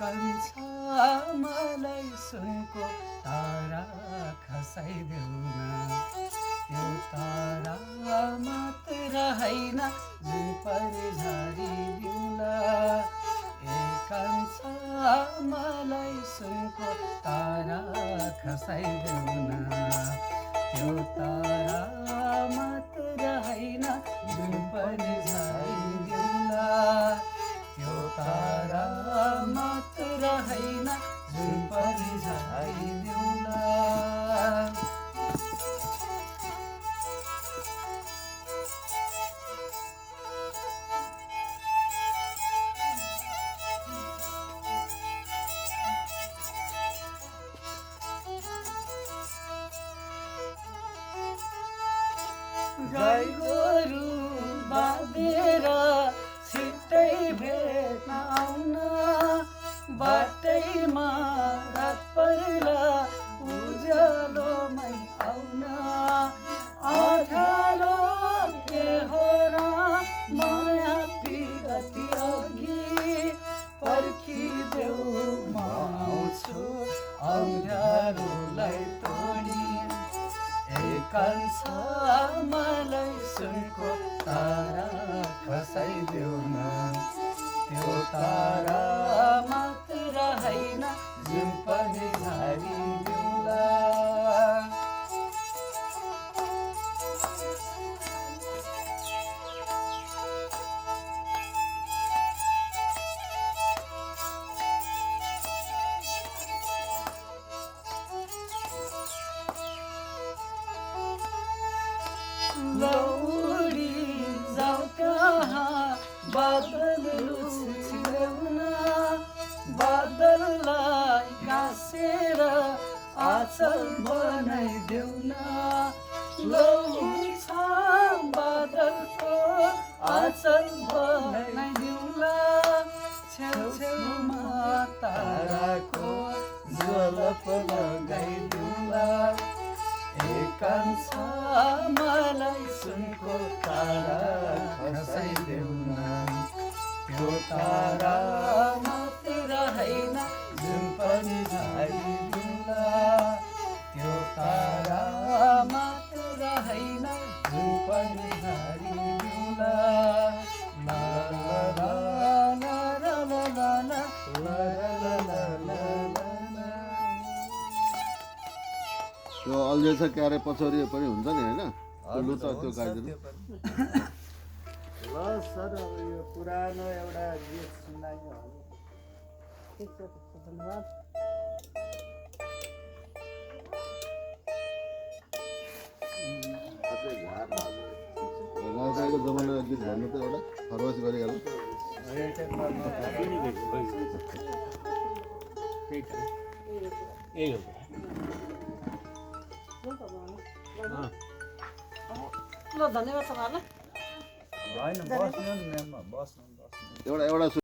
कान्छ मलाई सुनको तारा खसाइदेऊ न त्यो तारा मात्र हैन जुन पनि झारिदिउँला ए कान्छ मलाई सुनको तारा खसाइदेऊ न त्यो तारा मात्र हैन जुन पनि झारिदिउँला त्यो तारा मात्र हैन जुन पनि झारिदिउँला गाई गोरु बाँधेर छिट्टै भेट्न आउन बाटैमा रात पर्ला उज्यालोमै आउन अँध्यारो के हो र माया पिरती अघि पर्खिदेऊ म आउँछु अँध्यारोलाई तोडी कान्छ मलाई सुनको तारा खसाइदेऊ न त्यो तारा मात्र हैन जुन पनि झारिदिउँला लौडी जाऊ कहाँ बादल लुछिदेऊ न बादललाई गाँसेर आँचल बनाइदेऊ न लौडी छ बादलको आँचल बनाइदिउँला छेउछेउमा ताराको झलक लगाइदिउँला कान्छ मलाई सुनको तारा खसाइदेऊ न त्यो तारा मात्र हैन जुन पनि झारिदिउँला त्यो तारा मात्र हैन जुन पनि झारिदिउँला ला ला ला ला ला ला ला ला त्यो अल्झेछ क्यारे पछौरी पनि हुन्छ नि होइन लु त त्यो गाइदिनु ल सर अब यो पुरानो एउटा गीत सुनाइयो धन्यवाद गाउँको जमानाको गीत भन्नु त एउटा फरवास गरिहाल्नु ल धन्यवाद तपाईँहरूलाई होइन बस्नु नि म्याममा बस्नु एउटा